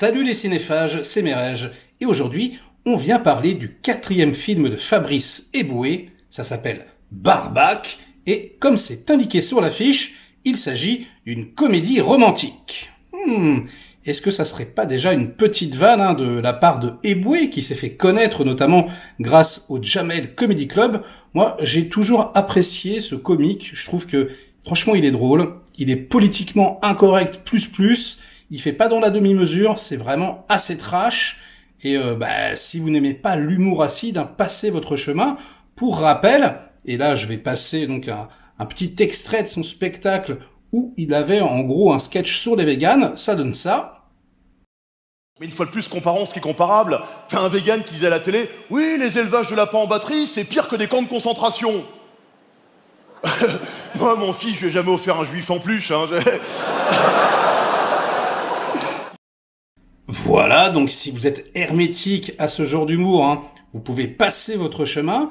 Salut les cinéphages, c'est Merège, et aujourd'hui, on vient parler du quatrième film de Fabrice Eboué, ça s'appelle Barbac, et comme c'est indiqué sur l'affiche, il s'agit d'une comédie romantique. Est-ce que ça serait pas déjà une petite vanne de la part de Eboué, qui s'est fait connaître notamment grâce au Jamel Comedy Club? Moi, j'ai toujours apprécié ce comique, je trouve que franchement il est drôle, il est politiquement incorrect plus, il fait pas dans la demi-mesure, c'est vraiment assez trash. Et si vous n'aimez pas l'humour acide, passez votre chemin. Pour rappel, et là je vais passer donc un petit extrait de son spectacle où il avait en gros un sketch sur les véganes, ça donne ça. Mais une fois de plus, comparons ce qui est comparable. T'as un vegan qui disait à la télé « Oui, les élevages de lapins en batterie, c'est pire que des camps de concentration !» Moi, mon fils, je lui ai jamais offert un juif en plus. Voilà, donc si vous êtes hermétique à ce genre d'humour, vous pouvez passer votre chemin.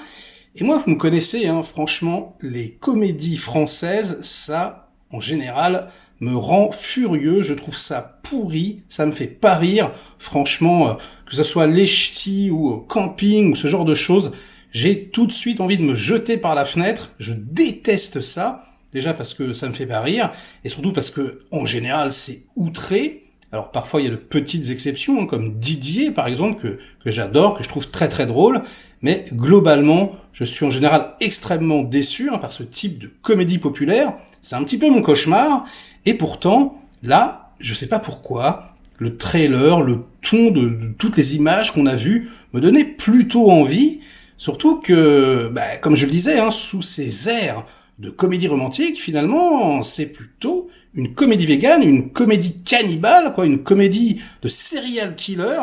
Et moi, vous me connaissez, franchement, les comédies françaises, ça, en général, me rend furieux. Je trouve ça pourri, ça me fait pas rire. Franchement, que ce soit les ch'tis ou camping ou ce genre de choses, j'ai tout de suite envie de me jeter par la fenêtre. Je déteste ça. Déjà parce que ça me fait pas rire, et surtout parce que, en général, c'est outré. Alors parfois il y a de petites exceptions, comme Didier par exemple, que j'adore, que je trouve très très drôle, mais globalement, je suis en général extrêmement déçu par ce type de comédie populaire. C'est un petit peu mon cauchemar, et pourtant, là, je sais pas pourquoi, le trailer, le ton de toutes les images qu'on a vues me donnait plutôt envie, surtout que, comme je le disais, sous ces airs de comédie romantique, finalement, c'est plutôt une comédie végane, une comédie cannibale, une comédie de serial killer.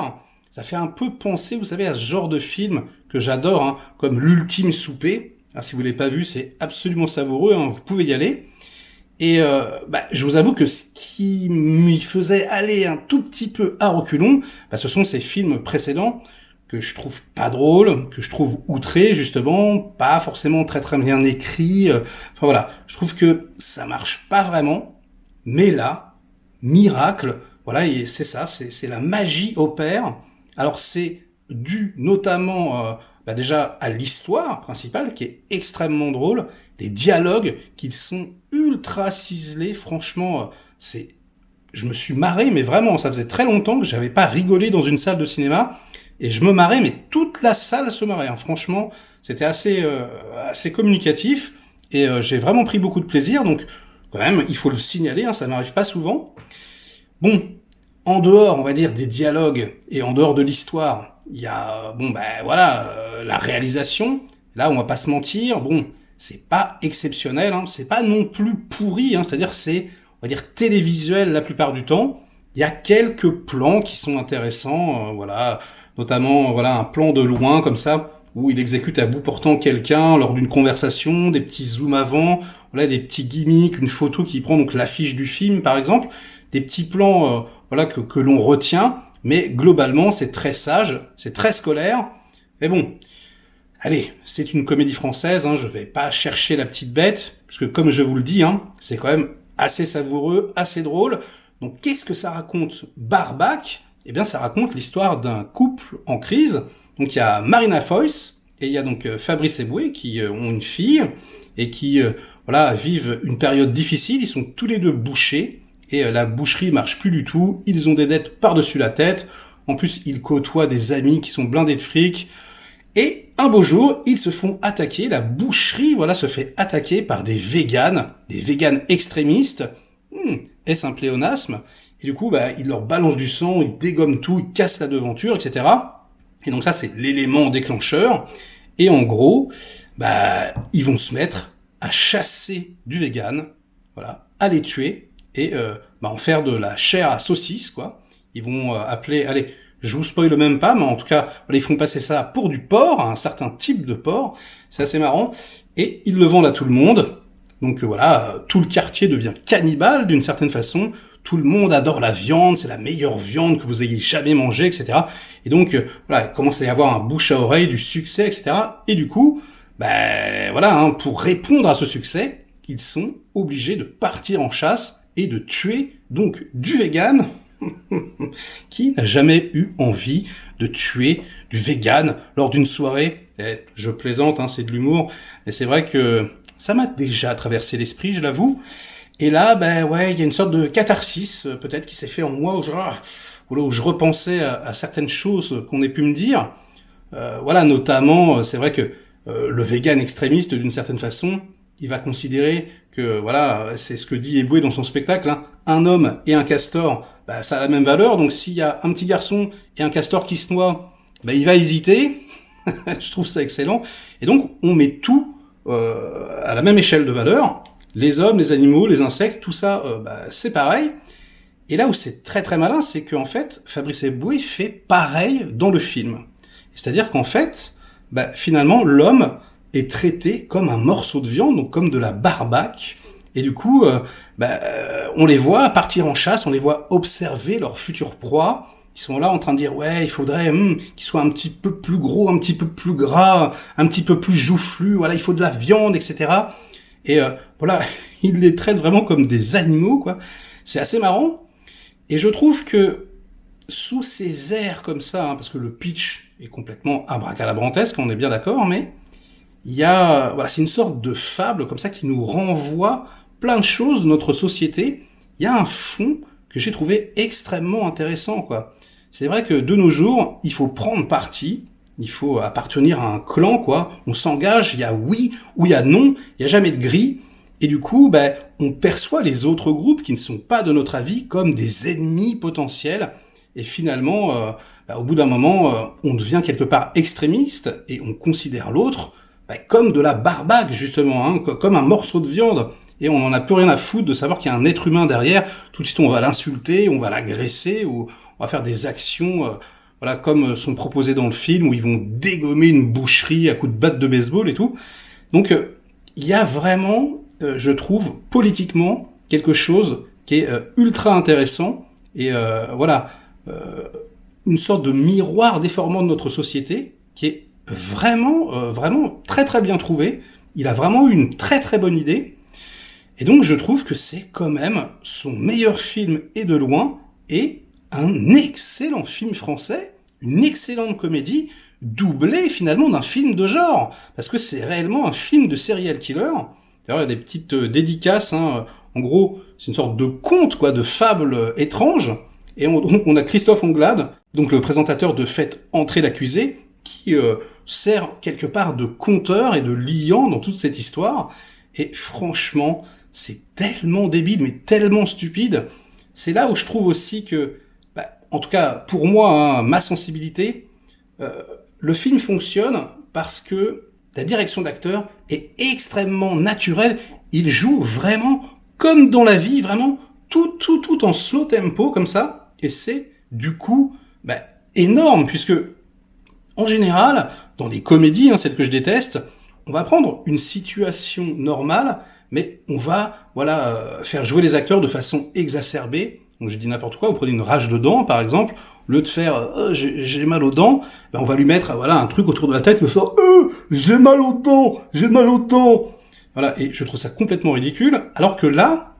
Ça fait un peu penser, vous savez, à ce genre de film que j'adore, comme L'Ultime Souper. Alors, si vous l'avez pas vu, c'est absolument savoureux, vous pouvez y aller. Et je vous avoue que ce qui m'y faisait aller un tout petit peu à reculons, ce sont ces films précédents que je trouve pas drôles, que je trouve outrés, justement, pas forcément très très bien écrits. Enfin voilà, je trouve que ça marche pas vraiment. Mais là, miracle, voilà, et c'est ça, c'est la magie opère. Alors c'est dû notamment déjà à l'histoire principale qui est extrêmement drôle, les dialogues qui sont ultra ciselés, franchement, je me suis marré, mais vraiment, ça faisait très longtemps que j'avais pas rigolé dans une salle de cinéma, et je me marrais, mais toute la salle se marrait. Franchement, c'était assez communicatif, et j'ai vraiment pris beaucoup de plaisir, donc quand même, il faut le signaler, ça m'arrive pas souvent. Bon, en dehors, on va dire, des dialogues et en dehors de l'histoire, il y a, la réalisation. Là, on va pas se mentir, c'est pas exceptionnel, c'est pas non plus pourri, c'est-à-dire c'est, on va dire, télévisuel la plupart du temps. Il y a quelques plans qui sont intéressants, notamment, un plan de loin comme ça, où il exécute à bout portant quelqu'un lors d'une conversation, des petits zooms avant, des petits gimmicks, une photo qui prend donc l'affiche du film par exemple, des petits plans que l'on retient, mais globalement c'est très sage, c'est très scolaire. Mais bon, allez, c'est une comédie française, je vais pas chercher la petite bête, parce que comme je vous le dis, c'est quand même assez savoureux, assez drôle. Donc qu'est-ce que ça raconte, Barbac? Eh bien ça raconte l'histoire d'un couple en crise. Donc il y a Marina Foïs et il y a donc Fabrice Eboué qui ont une fille et qui vivent une période difficile. Ils sont tous les deux bouchers et la boucherie marche plus du tout. Ils ont des dettes par-dessus la tête. En plus, ils côtoient des amis qui sont blindés de fric. Et un beau jour, ils se font attaquer. La boucherie, se fait attaquer par des véganes extrémistes. Est-ce un pléonasme? Et du coup, ils leur balancent du sang, ils dégomment tout, ils cassent la devanture, etc. Et donc ça, c'est l'élément déclencheur. Et en gros, ils vont se mettre à chasser du vegan, à les tuer et en faire de la chair à saucisse, quoi. Ils vont appeler, allez, je vous spoile même pas, mais en tout cas, ils font passer ça pour du porc, un certain type de porc. C'est assez marrant. Et ils le vendent à tout le monde. Donc tout le quartier devient cannibale d'une certaine façon. Tout le monde adore la viande, c'est la meilleure viande que vous ayez jamais mangée, etc. Et donc, il commence à y avoir un bouche à oreille, du succès, etc. Et du coup, pour répondre à ce succès, ils sont obligés de partir en chasse et de tuer donc du vegan Qui n'a jamais eu envie de tuer du vegan lors d'une soirée? Je plaisante, hein, c'est de l'humour, mais c'est vrai que ça m'a déjà traversé l'esprit, je l'avoue. Et là, ben ouais, il y a une sorte de catharsis peut-être qui s'est fait en moi où je repensais à certaines choses qu'on ait pu me dire. Voilà, notamment, c'est vrai que le vegan extrémiste, d'une certaine façon, il va considérer que, voilà, c'est ce que dit Eboué dans son spectacle, hein, un homme et un castor, bah, ça a la même valeur, donc s'il y a un petit garçon et un castor qui se noient, bah, il va hésiter. Je trouve ça excellent. Et donc, on met tout à la même échelle de valeur. Les hommes, les animaux, les insectes, tout ça, bah, c'est pareil. Et là où c'est très très malin, c'est qu'en fait, Fabrice Eboué fait pareil dans le film. C'est-à-dire qu'en fait, bah, finalement, l'homme est traité comme un morceau de viande, donc comme de la barbaque. Et du coup, on les voit partir en chasse, on les voit observer leur future proie. Ils sont là en train de dire, ouais, il faudrait qu'ils soient un petit peu plus gros, un petit peu plus gras, un petit peu plus joufflu, voilà, il faut de la viande, etc. Et voilà, ils les traitent vraiment comme des animaux, quoi. C'est assez marrant. Et je trouve que sous ces airs comme ça, hein, parce que le pitch est complètement abracadabrantesque, on est bien d'accord, mais il y a, voilà, c'est une sorte de fable comme ça qui nous renvoie plein de choses de notre société. Il y a un fond que j'ai trouvé extrêmement intéressant, quoi. C'est vrai que de nos jours, il faut prendre parti, il faut appartenir à un clan, quoi. On s'engage, il y a oui ou il y a non, il y a jamais de gris. Et du coup, on perçoit les autres groupes qui ne sont pas de notre avis comme des ennemis potentiels. Et finalement, au bout d'un moment, on devient quelque part extrémiste et on considère l'autre comme de la barbaque, justement, hein, comme un morceau de viande. Et on n'en a plus rien à foutre de savoir qu'il y a un être humain derrière. Tout de suite, on va l'insulter, on va l'agresser, ou on va faire des actions voilà, comme sont proposées dans le film, où ils vont dégommer une boucherie à coups de batte de baseball et tout. Donc, il y a vraiment, je trouve, politiquement, quelque chose qui est ultra intéressant. Et voilà, une sorte de miroir déformant de notre société, qui est vraiment très très bien trouvé. Il a vraiment eu une très très bonne idée. Et donc je trouve que c'est quand même son meilleur film et de loin, et un excellent film français, une excellente comédie, doublée finalement d'un film de genre, parce que c'est réellement un film de serial killer. D'ailleurs, il y a des petites dédicaces, hein. En gros, c'est une sorte de conte, quoi, de fable étrange. Et on a Christophe Anglade, donc le présentateur de Faites entrer l'accusé, qui sert quelque part de conteur et de liant dans toute cette histoire. Et franchement, c'est tellement débile, mais tellement stupide. C'est là où je trouve aussi que, en tout cas pour moi, hein, ma sensibilité, le film fonctionne parce que la direction d'acteur est extrêmement naturelle. Il joue vraiment comme dans la vie, vraiment tout en slow tempo comme ça. Et c'est du coup énorme, puisque en général, dans les comédies, hein, celles que je déteste, on va prendre une situation normale, mais on va faire jouer les acteurs de façon exacerbée. Donc je dis n'importe quoi, vous prenez une rage de dents par exemple, au lieu de faire j'ai mal aux dents, on va lui mettre un truc autour de la tête, il va faire j'ai mal aux dents, j'ai mal aux dents. Voilà, et je trouve ça complètement ridicule, alors que là,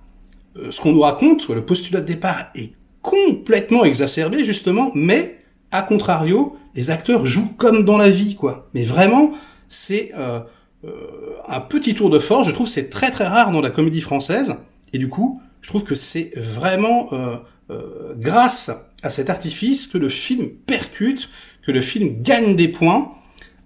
ce qu'on nous raconte, le postulat de départ est complètement exacerbé justement, mais à contrario, les acteurs jouent comme dans la vie, quoi. Mais vraiment, c'est un petit tour de force. Je trouve que c'est très très rare dans la comédie française. Et du coup, je trouve que c'est vraiment grâce à cet artifice que le film percute, que le film gagne des points.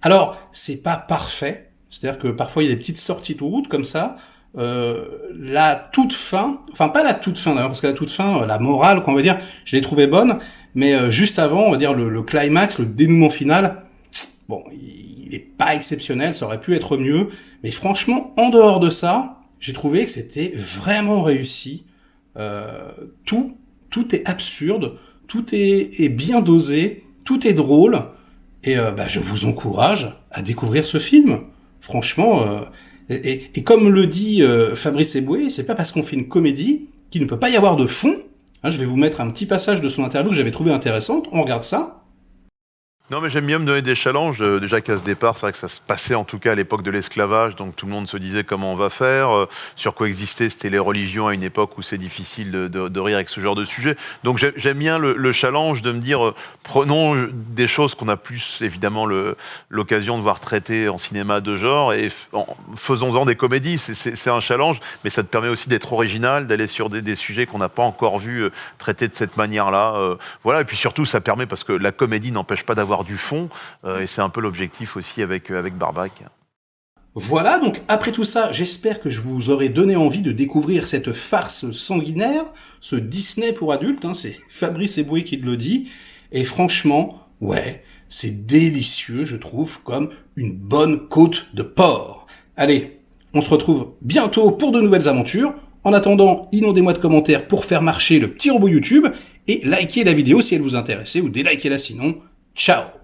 Alors, c'est pas parfait. C'est-à-dire que parfois, il y a des petites sorties de route comme ça. La toute fin, enfin pas la toute fin d'ailleurs, parce que la toute fin, la morale, qu'on va dire, je l'ai trouvée bonne. Mais juste avant, on va dire le climax, le dénouement final, bon, il est pas exceptionnel, ça aurait pu être mieux. Mais franchement, en dehors de ça, j'ai trouvé que c'était vraiment réussi. Tout est absurde, tout est bien dosé, tout est drôle. Et je vous encourage à découvrir ce film. Franchement, et comme le dit Fabrice Eboué, c'est pas parce qu'on fait une comédie qu'il ne peut pas y avoir de fond. Je vais vous mettre un petit passage de son interview que j'avais trouvé intéressante. On regarde ça. Non, mais j'aime bien me donner des challenges. Déjà qu'à ce départ, c'est vrai que ça se passait en tout cas à l'époque de l'esclavage, donc tout le monde se disait comment on va faire, sur quoi exister, c'était les religions à une époque où c'est difficile de rire avec ce genre de sujet. Donc j'aime bien le challenge de me dire, prenons des choses qu'on a plus évidemment l'occasion de voir traitées en cinéma de genre et faisons-en des comédies. C'est un challenge, mais ça te permet aussi d'être original, d'aller sur des sujets qu'on n'a pas encore vu traités de cette manière-là. Voilà, et puis surtout, ça permet, parce que la comédie n'empêche pas d'avoir du fond, et c'est un peu l'objectif aussi avec Barbac. Voilà, donc après tout ça, j'espère que je vous aurai donné envie de découvrir cette farce sanguinaire, ce Disney pour adultes, hein, c'est Fabrice Eboué qui le dit, et franchement, ouais, c'est délicieux, je trouve, comme une bonne côte de porc. Allez, on se retrouve bientôt pour de nouvelles aventures. En attendant, inondez-moi de commentaires pour faire marcher le petit robot YouTube, et likez la vidéo si elle vous intéressait, ou délikez-la sinon. Ciao!